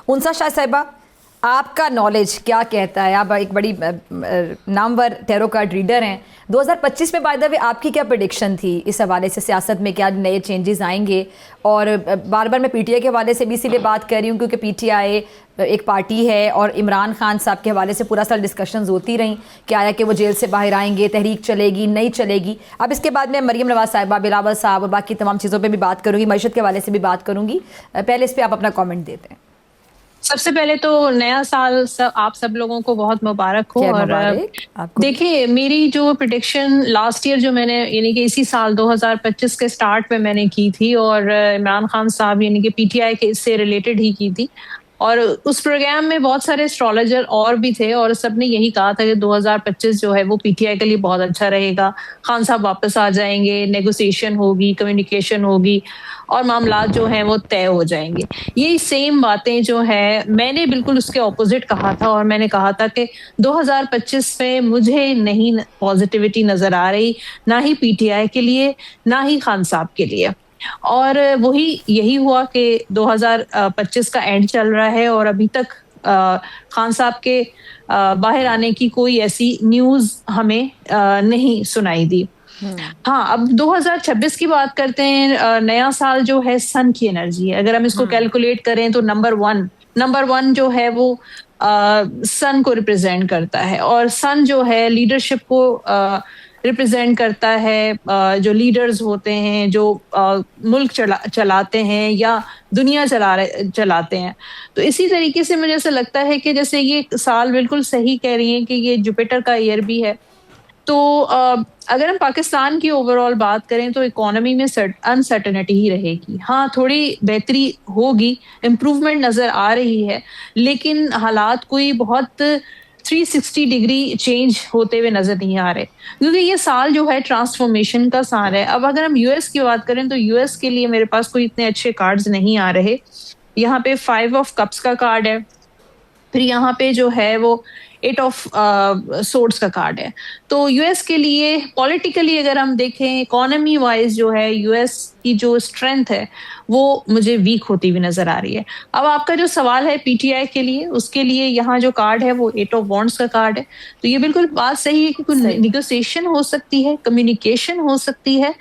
उनसा शाह साहिबा, आपका नॉलेज क्या कहता है? आप एक बड़ी नामवर टैरो कार्ड रीडर हैं। 2025 में बाय द वे आपकी क्या प्रेडिक्शन थी इस हवाले से? सियासत में क्या नए चेंजेस आएंगे? और बार बार मैं पीटीआई के हवाले से भी इसीलिए बात कर रही हूँ क्योंकि पीटीआई एक पार्टी है और इमरान खान साहब के हवाले से पूरा साल डिस्कशंस होती रहीं कि आया कि वो जेल से बाहर आएंगे, तहरीक चलेगी नहीं चलेगी। अब इसके बाद मैं मरीम नवाज साहिबा, बिलावल साहब और बाकी तमाम चीज़ों पर भी बात करूँगी, मईशत के हवाले से भी बात करूँगी। पहले इस पर आप अपना कॉमेंट देते हैं। सबसे पहले तो नया साल आप सब लोगों को बहुत मुबारक हो। और देखिए, मेरी जो प्रेडिक्शन लास्ट ईयर जो मैंने यानी कि इसी साल 2025 के स्टार्ट में मैंने की थी और इमरान खान साहब यानी कि पीटीआई के इससे रिलेटेड ही की थी, और उस प्रोग्राम में बहुत सारे एस्ट्रोलॉजर और भी थे और सबने यही कहा था कि 2025 जो है वो पीटीआई के लिए बहुत अच्छा रहेगा। खान साहब वापस आ जाएंगे, नेगोशिएशन होगी, कम्युनिकेशन होगी और मामला जो हैं वो तय हो जाएंगे। ये सेम बातें जो है मैंने बिल्कुल उसके ऑपोजिट कहा था और मैंने कहा था कि 2025 में मुझे नहीं पॉजिटिविटी नजर आ रही, ना ही पीटीआई के लिए ना ही खान साहब के लिए। और वही यही हुआ कि 2025 का एंड चल रहा है और अभी तक खान साहब के बाहर आने की कोई ऐसी न्यूज हमें नहीं सुनाई दी। हाँ, अब 2026 की बात करते हैं। नया साल जो है सन की एनर्जी है। अगर हम इसको कैलकुलेट करें तो नंबर वन जो है वो सन को रिप्रेजेंट करता है और सन जो है लीडरशिप को रिप्रेजेंट करता है। जो लीडर्स होते हैं, जो मुल्क चलाते हैं या दुनिया चलाते हैं। तो इसी तरीके से मुझे ऐसा लगता है कि जैसे ये साल बिल्कुल सही कह रही हैं कि ये जुपिटर का ईयर भी है। तो अगर हम पाकिस्तान की ओवरऑल बात करें तो इकोनॉमी में अनसर्टेनिटी ही रहेगी। हाँ, थोड़ी बेहतरी होगी, इम्प्रूवमेंट नजर आ रही है, लेकिन हालात कोई बहुत 360 डिग्री चेंज होते हुए नजर नहीं आ रहे, क्योंकि ये साल जो है ट्रांसफॉर्मेशन का साल है। अब अगर हम यूएस की बात करें तो यूएस के लिए मेरे पास कोई इतने अच्छे कार्ड्स नहीं आ रहे। यहाँ पे 5 ऑफ कप्स का कार्ड है, फिर यहाँ पे जो है वो 8 ऑफ सोर्ड्स का कार्ड है। तो यूएस के लिए पॉलिटिकली अगर हम देखें, इकोनॉमी वाइज जो है यूएस की जो स्ट्रेंथ है वो मुझे वीक होती हुई नजर आ रही है। अब आपका जो सवाल है पीटीआई के लिए, उसके लिए यहाँ जो कार्ड है वो 8 ऑफ वॉन्ड्स का कार्ड है। तो ये बिल्कुल बात सही है कि कोई निगोसिएशन हो सकती है, कम्युनिकेशन हो सकती है,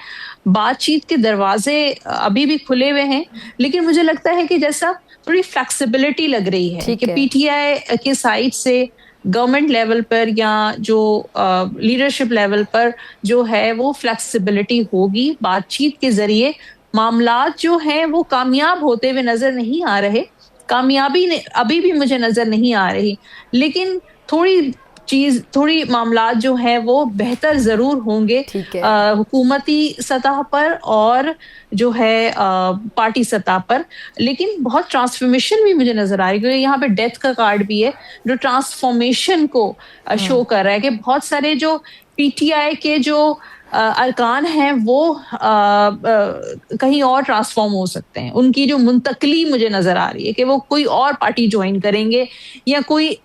बातचीत के दरवाजे अभी भी खुले हुए हैं। लेकिन मुझे लगता है कि जैसा थोड़ी फ्लेक्सिबिलिटी लग रही है कि पीटीआई के साइड से गवर्नमेंट लेवल पर या जो लीडरशिप लेवल पर जो है वो फ्लेक्सिबिलिटी होगी। बातचीत के जरिए मामलात जो हैं वो कामयाब होते हुए नजर नहीं आ रहे, कामयाबी अभी भी मुझे नजर नहीं आ रही, लेकिन थोड़ी मामलात जो है वो बेहतर जरूर होंगे हुकूमती सतह पर और जो है पार्टी सतह पर। लेकिन बहुत ट्रांसफॉर्मेशन भी मुझे नजर आ रही है, क्योंकि यहाँ पे डेथ का कार्ड भी है जो ट्रांसफॉर्मेशन को शो कर रहा है कि बहुत सारे जो पीटीआई के जो अरकान हैं वो कहीं और ट्रांसफॉर्म हो सकते हैं। उनकी जो मुंतकली मुझे नजर आ रही है कि वो कोई और पार्टी ज्वाइन करेंगे या कोई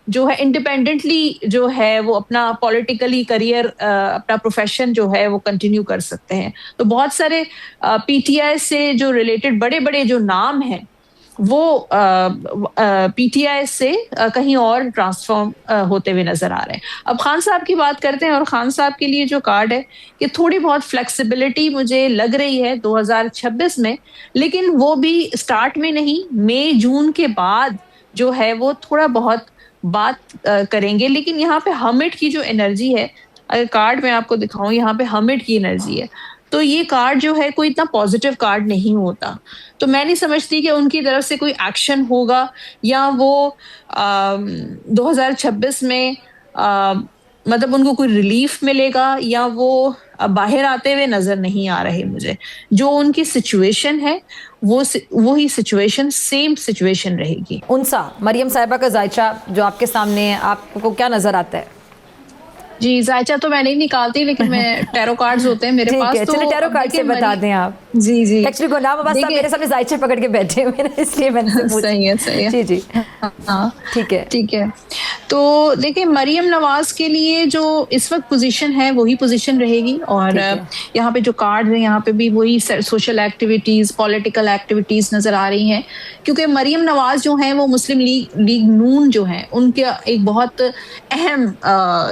जो है इंडिपेंडेंटली जो है वो अपना पॉलिटिकली करियर, अपना प्रोफेशन जो है वो कंटिन्यू कर सकते हैं। तो बहुत सारे पीटीआई से जो रिलेटेड बड़े बड़े जो नाम हैं वो पीटीआई से कहीं और ट्रांसफॉर्म होते हुए नजर आ रहे हैं। अब खान साहब की बात करते हैं और खान साहब के लिए जो कार्ड है कि थोड़ी बहुत फ्लेक्सिबिलिटी मुझे लग रही है 2026 में, लेकिन वो भी स्टार्ट में नहीं, मई जून के बाद जो है वो थोड़ा बहुत बात करेंगे। लेकिन यहाँ पे हमिट की जो एनर्जी है, अगर कार्ड मैं आपको दिखाऊं, यहाँ पे हमिट की एनर्जी है, तो ये कार्ड जो है कोई इतना पॉजिटिव कार्ड नहीं होता। तो मैं नहीं समझती कि उनकी तरफ से कोई एक्शन होगा या वो 2026 में मतलब उनको कोई रिलीफ मिलेगा या वो बाहर आते हुए नजर नहीं आ रहे मुझे। जो उनकी सिचुएशन है वो ही सिचुएशन, सेम सिचुएशन रहेगी। उनसा मरियम साहिबा का जायचा जो आपके सामने है, आपको क्या नजर आता है? जी, जायचा तो मैं नहीं निकालती, लेकिन मैं टैरो कार्ड्स होते हैं मेरे पास, तो चलिए टैरो कार्ड से बता दें आप। जी जी, एक्चुअली गुलाम अब्बास साहब मेरे सामने जायचे पकड़ के बैठे हुए हैं, इसलिए मैंने पूछा। सही है, सही है। जी जी, हाँ ठीक है, ठीक है। तो देखिए, मरियम नवाज के लिए जो इस वक्त पोजीशन है वही पोजीशन रहेगी, और यहाँ पे जो कार्ड है यहाँ पे भी वही सोशल एक्टिविटीज, पॉलिटिकल एक्टिविटीज नजर आ रही हैं, क्योंकि मरियम नवाज जो है वो मुस्लिम लीग नून जो है उनके एक बहुत अहम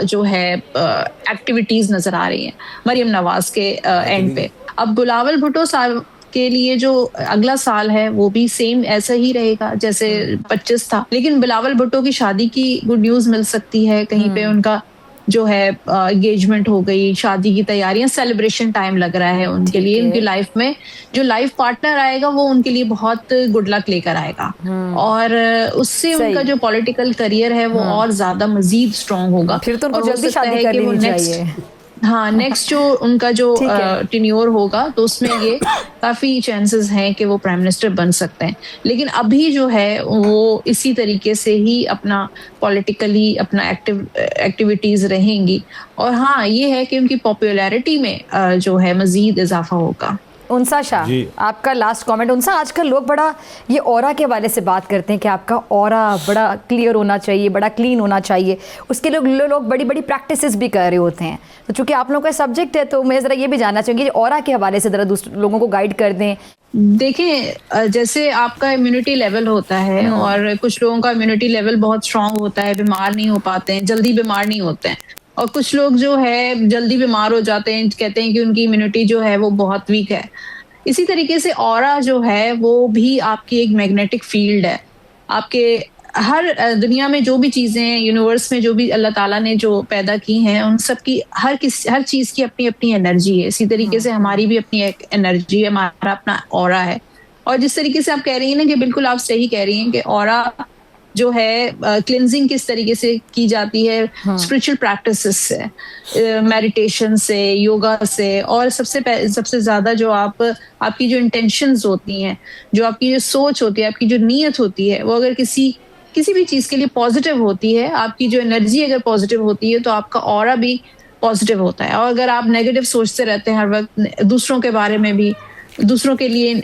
जो है एक्टिविटीज नजर आ रही हैं मरियम नवाज के एंड पे। अब बिलावल भुट्टो साहब के लिए जो अगला साल है वो भी सेम ऐसा ही रहेगा जैसे 25 था, लेकिन बिलावल भुट्टो की शादी की गुड न्यूज मिल सकती है, कहीं पे उनका जो है एंगेजमेंट हो गई, शादी की तैयारियां, सेलिब्रेशन टाइम लग रहा है उनके लिए। उनकी लाइफ में जो लाइफ पार्टनर आएगा वो उनके लिए बहुत गुड लक लेकर आएगा, और उससे उनका जो पॉलिटिकल करियर है वो और ज्यादा मजीद स्ट्रांग होगा। फिर तो उनको जल्दी शादी कर लेनी चाहिए। हाँ, नेक्स्ट जो उनका जो टेन्योर होगा तो उसमें ये काफी चांसेस हैं कि वो प्राइम मिनिस्टर बन सकते हैं, लेकिन अभी जो है वो इसी तरीके से ही अपना पॉलिटिकली अपना एक्टिविटीज रहेंगी, और हाँ ये है कि उनकी पॉपुलैरिटी में जो है मजीद इजाफा होगा। उनसा शाह, आपका लास्ट कमेंट। उनसा, आजकल लोग बड़ा ये ऑरा के हवाले से बात करते हैं कि आपका ऑरा बड़ा क्लियर होना चाहिए, बड़ा क्लीन होना चाहिए, उसके लोग बड़ी बड़ी प्रैक्टिसेस भी कर रहे होते हैं। तो चूंकि आप लोगों का सब्जेक्ट है तो मैं ज़रा ये भी जानना चाहूँगी ऑरा के हवाले से ज़रा दूसरे लोगों को गाइड कर दें। देखिए, जैसे आपका इम्यूनिटी लेवल होता है, और कुछ लोगों का इम्यूनिटी लेवल बहुत स्ट्रांग होता है, बीमार नहीं हो पाते हैं, जल्दी बीमार नहीं होते हैं, और कुछ लोग जो है जल्दी बीमार हो जाते हैं, कहते हैं कि उनकी इम्यूनिटी जो है वो बहुत वीक है। इसी तरीके से ऑरा जो है वो भी आपकी एक मैग्नेटिक फील्ड है। आपके हर दुनिया में जो भी चीजें हैं, यूनिवर्स में जो भी अल्लाह ताला ने जो पैदा की हैं, उन सब की हर चीज की अपनी अपनी एनर्जी है। इसी तरीके से हमारी भी अपनी एक एनर्जी है, हमारा अपना ऑरा है। और जिस तरीके से आप कह रही हैं ना कि बिल्कुल आप सही कह रही हैं कि ऑरा जो है क्लिनजिंग किस तरीके से की जाती है, स्पिरिचुअल प्रैक्टिसेस से, मेडिटेशन से, योगा से, और सबसे ज्यादा जो आपकी जो इंटेंशंस होती हैं, जो आपकी जो सोच होती है, आपकी जो नीयत होती है, वो अगर किसी भी चीज के लिए पॉजिटिव होती है, आपकी जो एनर्जी अगर पॉजिटिव होती है तो आपका ऑरा भी पॉजिटिव होता है। और अगर आप नेगेटिव सोचते रहते हैं हर वक्त, दूसरों के बारे में भी, दूसरों के लिए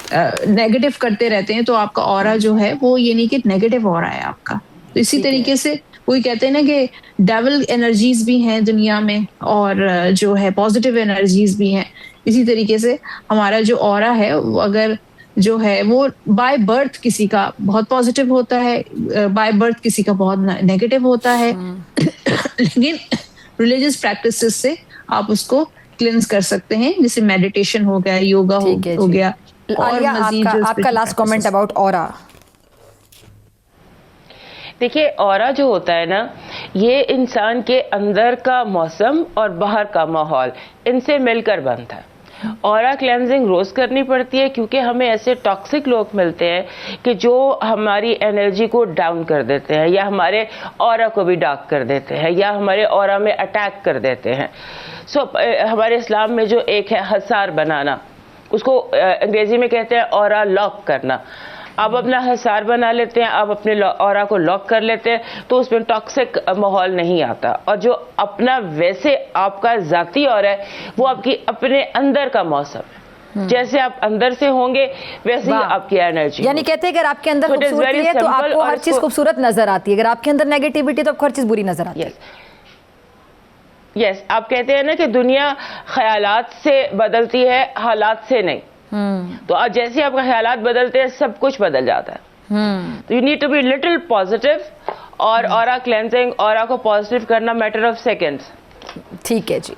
नेगेटिव करते रहते हैं, तो आपका ऑरा जो है वो ये नहीं कि नेगेटिव ऑरा है आपका। तो इसी तरीके से वही कहते हैं ना कि डेविल एनर्जीज भी हैं दुनिया में, और जो है पॉजिटिव एनर्जीज भी हैं। इसी तरीके से हमारा जो ऑरा है वो अगर जो है वो बाय बर्थ किसी का बहुत पॉजिटिव होता है, बाय बर्थ किसी का बहुत नेगेटिव होता है, लेकिन रिलीजियस प्रैक्टिसेस से आप उसको क्लिंस कर सकते हैं, जैसे मेडिटेशन हो गया, योगा हो गया। और आपका लास्ट कमेंट अबाउट ऑरा। देखिए, ऑरा जो होता है ना, ये इंसान के अंदर का मौसम और बाहर का माहौल, इनसे मिलकर बनता है। ऑरा क्लेंजिंग रोज करनी पड़ती है, क्योंकि हमें ऐसे टॉक्सिक लोग मिलते हैं कि जो हमारी एनर्जी को डाउन कर देते हैं, या हमारे ऑरा को भी डार्क कर देते हैं, या हमारे ऑरा में अटैक कर देते हैं। हमारे इस्लाम में जो एक है हसार बनाना, उसको अंग्रेजी में कहते हैं ऑरा लॉक करना। आप अपना हसार बना लेते हैं, आप अपने ऑरा को लॉक कर लेते हैं, तो उसमें टॉक्सिक माहौल नहीं आता। और जो अपना वैसे आपका जाती ऑरा है, वो आपकी अपने अंदर का मौसम है। जैसे आप अंदर से होंगे वैसे ही आपकी एनर्जी। यानी कहते हैं अगर आपके अंदर खूबसूरती है तो आपको हर चीज खूबसूरत नजर आती है, अगर आपके अंदर नेगेटिविटी तो आपको हर चीज बुरी नजर आती है। यस, आप कहते हैं ना कि दुनिया ख्यालात से बदलती है, हालात से नहीं। तो जैसे आपका ख्यालात बदलते हैं, सब कुछ बदल जाता है। तो you need to be little positive, और ऑरा क्लेंजिंग, ऑरा को पॉजिटिव करना मैटर ऑफ सेकंड्स। ठीक है जी।